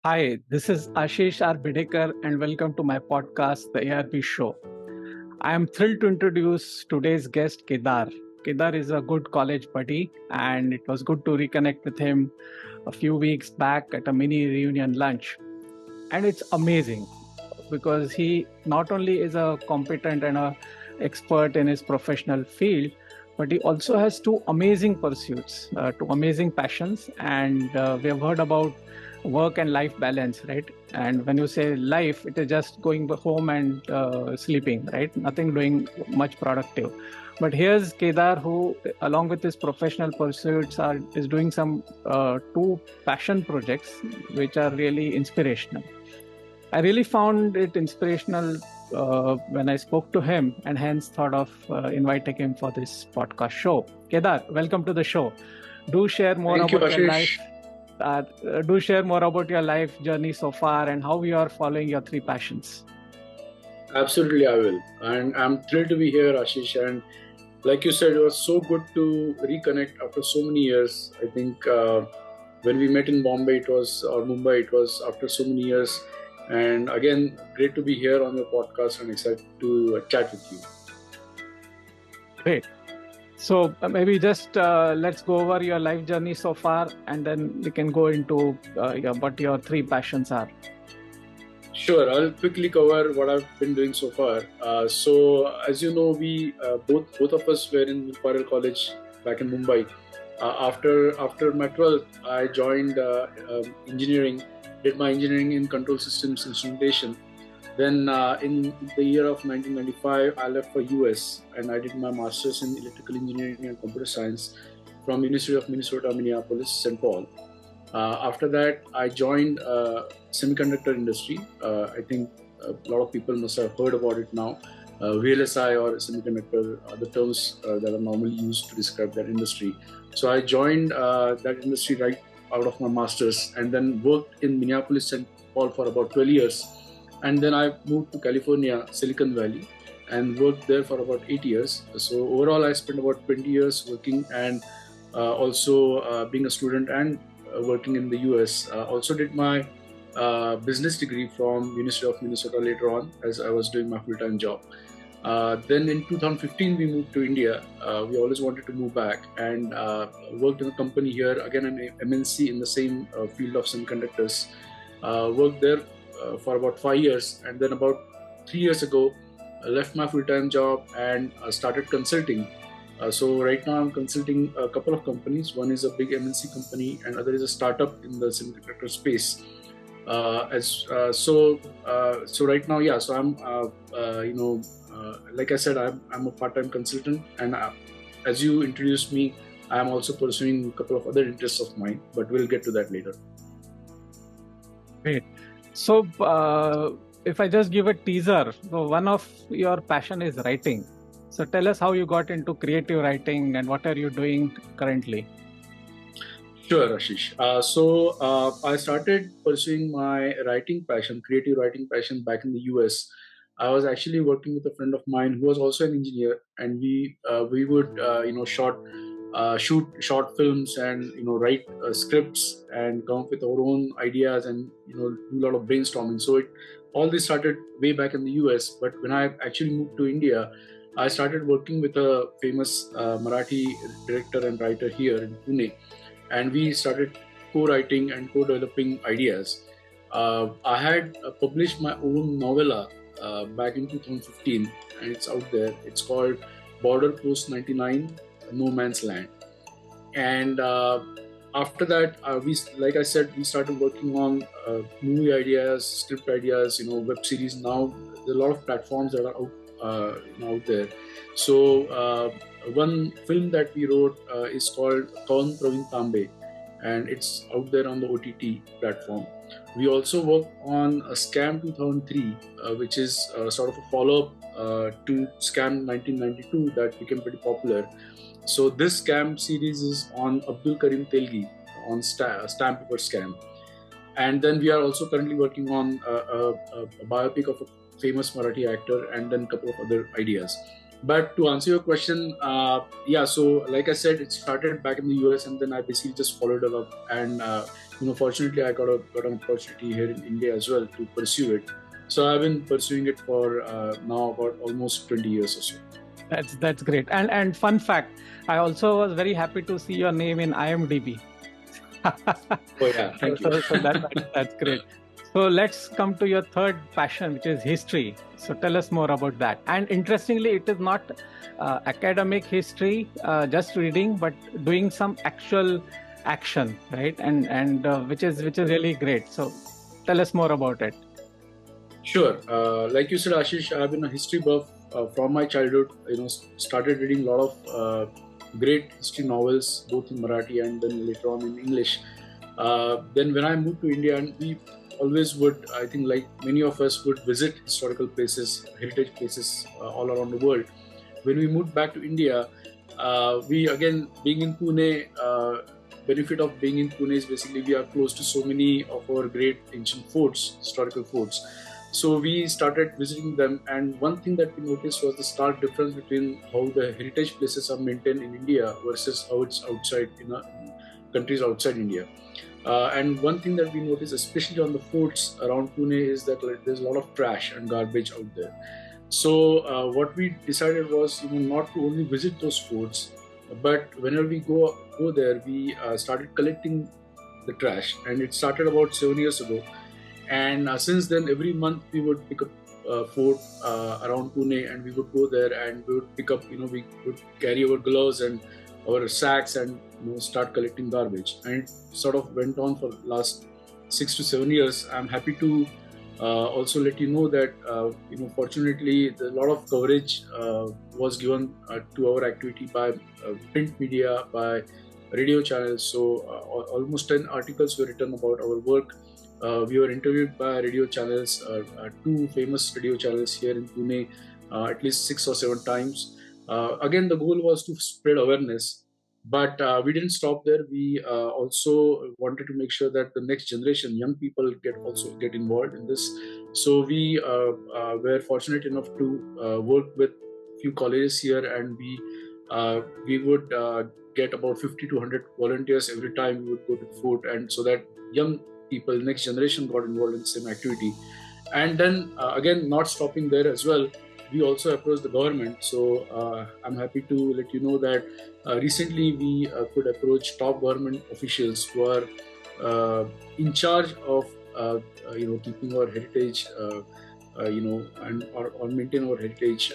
Hi, this is Ashish R. Bidekar, and welcome to my podcast, The ARB Show. I am thrilled to introduce today's guest, Kedar. Kedar is a good college buddy, and it was good to reconnect with him a few weeks back at a mini reunion lunch. And it's amazing because he not only is a competent and a expert in his professional field, but he also has two amazing pursuits, two amazing passions, and we have heard about work and life balance, right? And when you say life, it is just going home and sleeping, right? Nothing doing much productive. But here's Kedar, who, along with his professional pursuits, is doing some two passion projects, which are really inspirational. I really found it inspirational when I spoke to him, and hence thought of inviting him for this podcast show. Kedar, welcome to the show. Do share more Thank you, about your life. Ashish. Do share more about your life journey so far and how you are following your three passions. Absolutely, I will. And I'm thrilled to be here, Ashish. And like you said, it was so good to reconnect after so many years. I think when we met in Bombay, or Mumbai, it was after so many years. And again, great to be here on your podcast and excited to chat with you. Great. So maybe just let's go over your life journey so far, and then we can go into what your three passions are. Sure, I'll quickly cover what I've been doing so far. So, as you know, we both of us were in Parallel College back in Mumbai. After my 12th, I joined engineering. Did my engineering in control systems instrumentation. Then, in the year of 1995, I left for US and I did my master's in electrical engineering and computer science from University of Minnesota, Minneapolis, St. Paul. After that, I joined semiconductor industry. I think a lot of people must have heard about it now. VLSI or semiconductor are the terms that are normally used to describe that industry. So I joined that industry right out of my master's and then worked in Minneapolis, St. Paul for about 12 years. And then I moved to California, Silicon Valley, and worked there for about 8 years. So overall, I spent about 20 years working and also being a student and working in the US. Also did my business degree from University of Minnesota later on as I was doing my full-time job. Then in 2015 we moved to India. We always wanted to move back and worked in a company here, again an MNC in the same field of semiconductors. Worked there for about 5 years, and then about 3 years ago I left my full-time job and started consulting. So right now I'm consulting a couple of companies. One is a big MNC company, and other is a startup in the semiconductor space. So right now, yeah. So I'm, like I said, I'm a part-time consultant, and as you introduced me, I'm also pursuing a couple of other interests of mine. But we'll get to that later. Great. So if I just give a teaser, so one of your passion is writing. So tell us how you got into creative writing and what are you doing currently? Sure, Ashish. I started pursuing my writing passion, creative writing passion, back in the US. I was actually working with a friend of mine who was also an engineer, and we would shoot short films and write scripts and come up with our own ideas and do a lot of brainstorming. So all this started way back in the US. But when I actually moved to India, I started working with a famous Marathi director and writer here in Pune, and we started co-writing and co-developing ideas. I had published my own novella back in 2015, and it's out there. It's called Border Post 99, No Man's Land. And after that, like I said, we started working on movie ideas, script ideas, web series. Now there are a lot of platforms that are out there. So one film that we wrote is called Kaun Praveen Tambe, and it's out there on the OTT platform. We also work on a Scam 2003, which is sort of a follow-up to Scam 1992 that became pretty popular. So this scam series is on Abdul Karim Telgi, on stamp paper scam. And then we are also currently working on a biopic of a famous Marathi actor, and then a couple of other ideas. But to answer your question, yeah. So like I said, it started back in the US, and then I basically just followed it up. And fortunately, I got an opportunity here in India as well to pursue it. So I've been pursuing it for now about almost 20 years or so. That's great. And fun fact, I also was very happy to see your name in IMDb. Oh yeah, thank you. So that's great. So let's come to your third passion, which is history. So tell us more about that. And interestingly, it is not academic history, just reading, but doing some actual action, right? And which is really great. So tell us more about it. Sure. Like you said, Ashish, I've been a history buff from my childhood. Started reading a lot of great history novels, both in Marathi and then later on in English. Then when I moved to India, and we always would, I think like many of us would visit historical places, heritage places all around the world. When we moved back to India, we again, being in Pune, benefit of being in Pune is basically we are close to so many of our great ancient forts, historical forts. So we started visiting them, and one thing that we noticed was the stark difference between how the heritage places are maintained in India versus how it's outside in countries outside India. And one thing that we noticed, especially on the forts around Pune, is that there's a lot of trash and garbage out there. So what we decided was, not to only visit those forts, but whenever we go there, we started collecting the trash, and it started about 7 years ago. And since then, every month we would pick up a fort around Pune, and we would go there and we would pick up, we would carry our gloves and our sacks and start collecting garbage. And it sort of went on for last 6 to 7 years. I'm happy to also let you know that, fortunately, a lot of coverage was given to our activity by print media, by radio channels. So almost 10 articles were written about our work. We were interviewed by radio channels, two famous radio channels here in Pune, at least 6 or 7 times. Again, the goal was to spread awareness, but we didn't stop there. We also wanted to make sure that the next generation, young people, get involved in this. So we were fortunate enough to work with few colleges here, and we would get about 50 to 100 volunteers every time we would go to the fort, and so that young people, next generation, got involved in the same activity. And then again, not stopping there as well, we also approached the government. So I'm happy to let you know that recently we could approach top government officials who are in charge of keeping our heritage, and or maintain our heritage.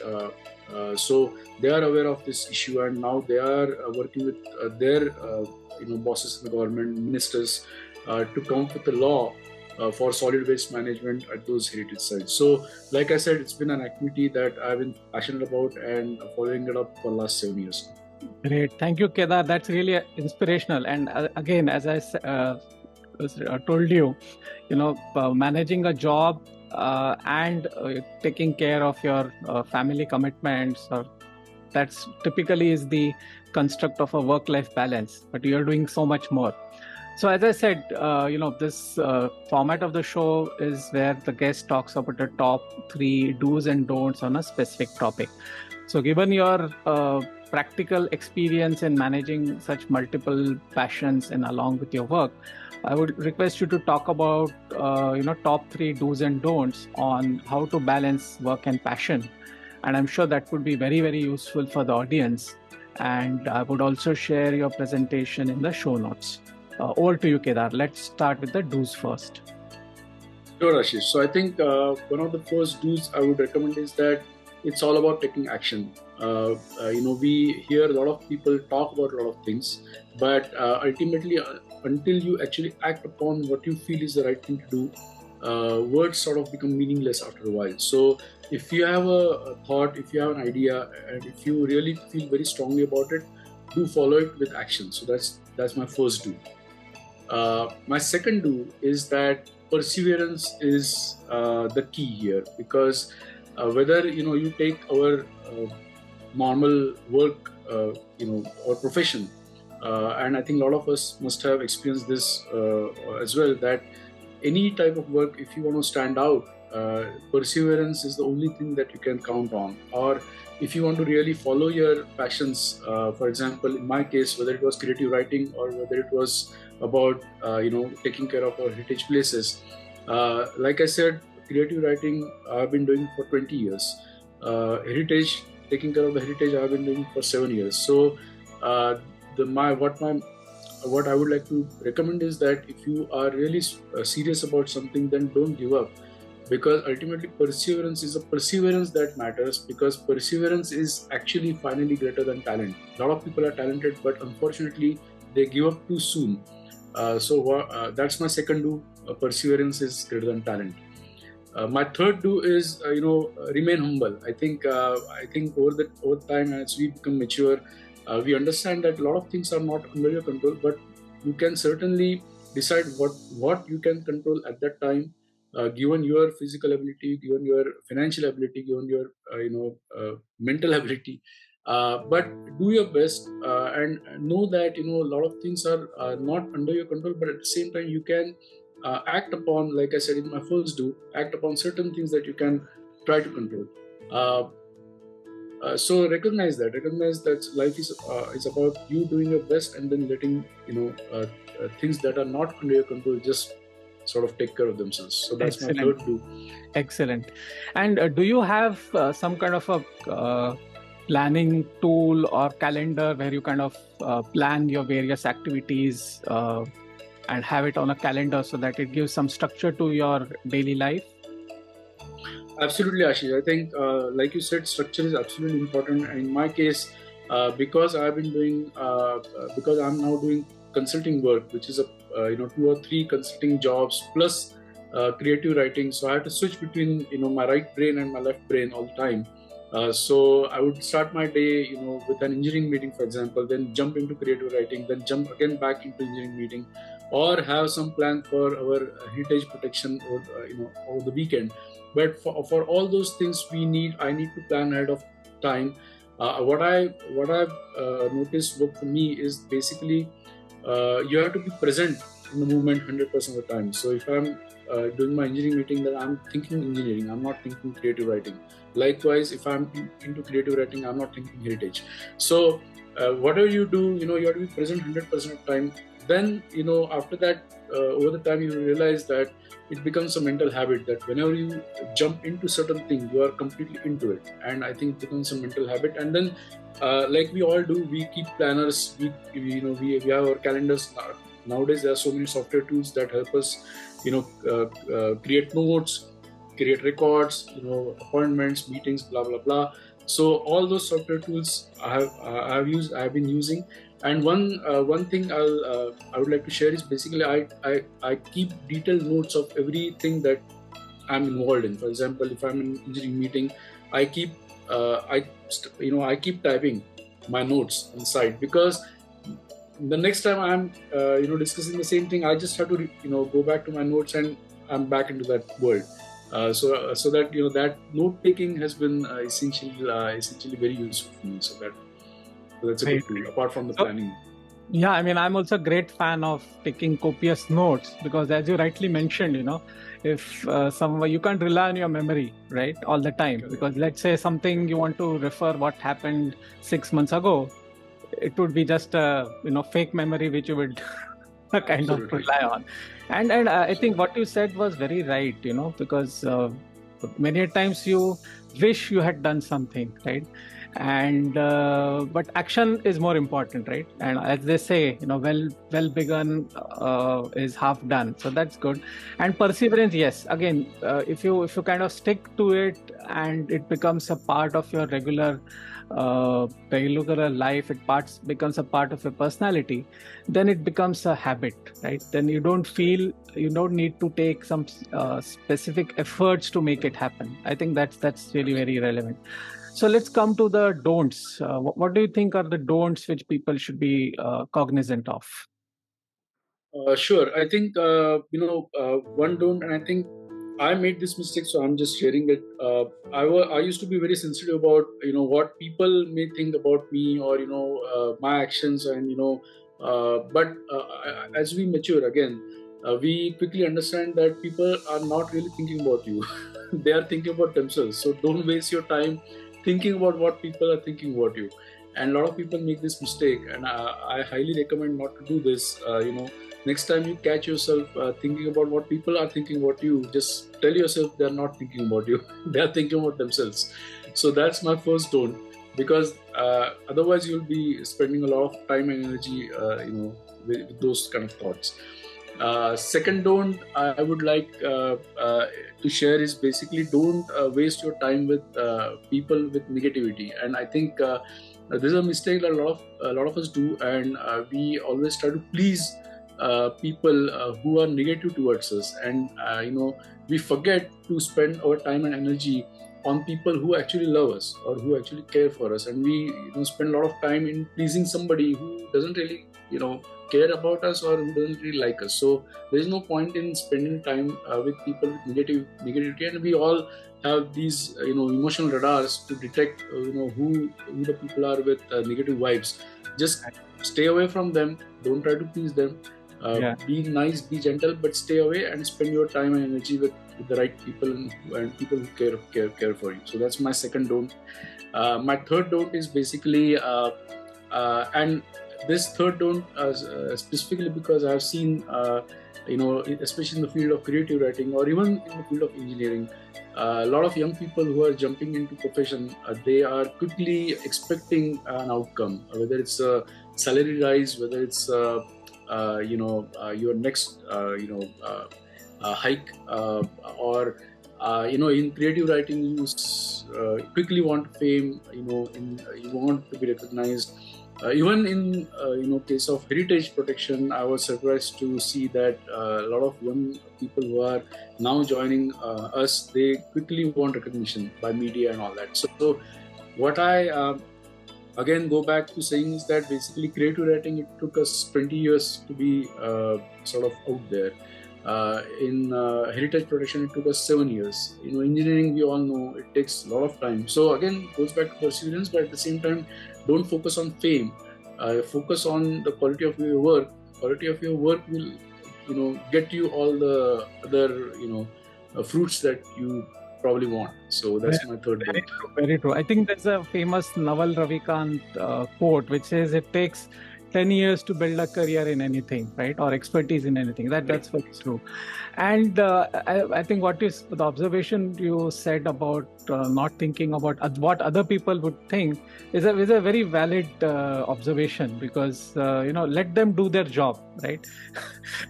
So they are aware of this issue, and now they are working with their bosses in the government, ministers, to come up with a law for solid waste management at those heritage sites. So, like I said, it's been an activity that I've been passionate about and following it up for the last 7 years. Great. Thank you, Kedar. That's really inspirational. And again, as I told you, managing a job and taking care of your family commitments, that's typically is the construct of a work-life balance, but you're doing so much more. So as I said, this format of the show is where the guest talks about the top 3 do's and don'ts on a specific topic. So given your practical experience in managing such multiple passions and along with your work, I would request you to talk about, top 3 do's and don'ts on how to balance work and passion. And I'm sure that would be very, very useful for the audience. And I would also share your presentation in the show notes. Over to you, Kedar. Let's start with the do's first. Sure, Ashish. So I think one of the first do's I would recommend is that it's all about taking action. We hear a lot of people talk about a lot of things, but ultimately, until you actually act upon what you feel is the right thing to do, words sort of become meaningless after a while. So if you have a thought, if you have an idea, and if you really feel very strongly about it, do follow it with action. So that's my first do. My second do is that perseverance is the key here, because whether you take our normal work, or profession, and I think a lot of us must have experienced this as well, that any type of work, if you want to stand out, perseverance is the only thing that you can count on. Or if you want to really follow your passions, for example, in my case, whether it was creative writing or whether it was about taking care of our heritage places, like I said, creative writing I've been doing for 20 years. Heritage, taking care of the heritage, I've been doing for 7 years. So uh, the my what I would like to recommend is that if you are really serious about something, then don't give up, because ultimately perseverance is a perseverance that matters, because perseverance is actually finally greater than talent. A lot of people are talented, but unfortunately they give up too soon. That's my second do. Perseverance is greater than talent. My third do is remain humble. I think over time, as we become mature, we understand that a lot of things are not under your control, but you can certainly decide what you can control at that time, given your physical ability, given your financial ability, given your mental ability. But do your best, and know that a lot of things are not under your control, but at the same time you can act upon, like I said in my first do, act upon certain things that you can try to control. Uh, so recognize that life is about you doing your best, and then letting things that are not under your control just sort of take care of themselves. So that's my Excellent. third do. Excellent. And do you have some kind of a planning tool or calendar where you kind of plan your various activities and have it on a calendar so that it gives some structure to your daily life? Absolutely, Ashish. I think, like you said, structure is absolutely important. And in my case, because I've been doing, because I'm now doing consulting work, which is 2 or 3 consulting jobs plus creative writing. So I have to switch between my right brain and my left brain all the time. So I would start my day with an engineering meeting, for example, then jump into creative writing, then jump again back into engineering meeting, or have some plan for our heritage protection or over the weekend. But for all those things, I need to plan ahead of time. What I've noticed work for me is basically you have to be present in the movement 100% of the time. So if I'm doing my engineering meeting, then I'm thinking engineering, I'm not thinking creative writing. Likewise, if I'm into creative writing, I'm not thinking heritage. So whatever you do, you have to be present 100% of the time. Then after that, over the time, you realize that it becomes a mental habit, that whenever you jump into certain thing, you are completely into it, and I think it becomes a mental habit. And then like we all do, we keep planners, we have our calendars. Nowadays there are so many software tools that help us create notes, create records, appointments, meetings, blah blah blah. So all those software tools I have been using. And one thing I would like to share is basically I keep detailed notes of everything that I'm involved in. For example, if I'm in an engineering meeting, I keep I keep typing my notes inside, because the next time I'm discussing the same thing, I just have to go back to my notes and I'm back into that world. So that that note taking has been essentially very useful for me. So that's a good tool apart from the planning. Yeah, I mean, I'm also a great fan of taking copious notes, because as you rightly mentioned, if you can't rely on your memory, right, all the time. Correct. Because let's say something you want to refer what happened 6 months ago, it would be just a fake memory which you would kind of rely on. And I think what you said was very right, because many times you wish you had done something, right? And but action is more important, right? And as they say, well begun is half done. So that's good. And perseverance, yes, again, if you kind of stick to it and it becomes a part of your regular life, becomes a part of your personality, then it becomes a habit, right? Then you don't need to take some specific efforts to make it happen. I think that's really very relevant. So let's come to the don'ts. What do you think are the don'ts which people should be cognizant of? Sure. I think one don't, and I think I made this mistake, so I'm just sharing it. I used to be very sensitive about what people may think about me, or my actions, and but as we mature again, we quickly understand that people are not really thinking about you. They are thinking about themselves. So don't waste your time thinking about what people are thinking about you. And a lot of people make this mistake, and I highly recommend not to do this. Next time you catch yourself thinking about what people are thinking about you, just tell yourself they are not thinking about you. They are thinking about themselves. So that's my first don't, because otherwise you'll be spending a lot of time and energy, with those kind of thoughts. Second don't I would like to share is basically don't waste your time with people with negativity. And I think this is a mistake that a lot of us do, and we always try to please people who are negative towards us, and we forget to spend our time and energy on people who actually love us or who actually care for us. And we spend a lot of time in pleasing somebody who doesn't really care about us or who doesn't really like us. So there is no point in spending time with people with negativity. And we all have these emotional radars to detect who the people are with negative vibes. Just stay away from them. Don't try to please them. Be nice, be gentle, but stay away and spend your time and energy with the right people and people who care for you. So that's my second don't. My third don't is basically and this third don't specifically because I've seen especially in the field of creative writing or even in the field of engineering, a lot of young people who are jumping into profession, they are quickly expecting an outcome, whether it's a salary rise, whether it's your next hike, or in creative writing you quickly want fame, you want to be recognized. Even in case of heritage protection, I was surprised to see that a lot of young people who are now joining us, they quickly want recognition by media and all that. So what I again go back to saying is that basically creative writing, it took us 20 years to be sort of out there. In heritage protection, it took us 7 years. Engineering, we all know it takes a lot of time. So again, goes back to perseverance, but at the same time, don't focus on fame. Focus on the quality of your work. Quality of your work will get you all the other fruits that you probably want. So that's my third Very point. true, very true. I think there's a famous Naval Ravikant quote which says it takes 10 years to build a career in anything, right? Or expertise in anything. That's very true. And I think the observation you said about not thinking about what other people would think is a very valid observation, because let them do their job, right?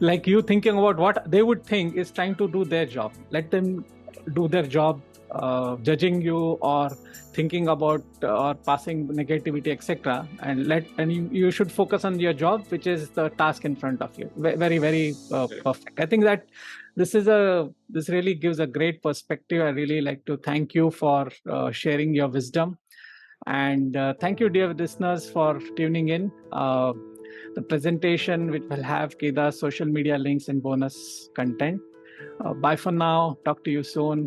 Like you thinking about what they would think is trying to do their job. Let them do their job, judging you or thinking about or passing negativity, etc. And you should focus on your job, which is the task in front of you. Very, very perfect. I think that this really gives a great perspective. I really like to thank you for sharing your wisdom, and thank you, dear listeners, for tuning in. The presentation, which will have Kedar's social media links and bonus content. Bye for now. Talk to you soon.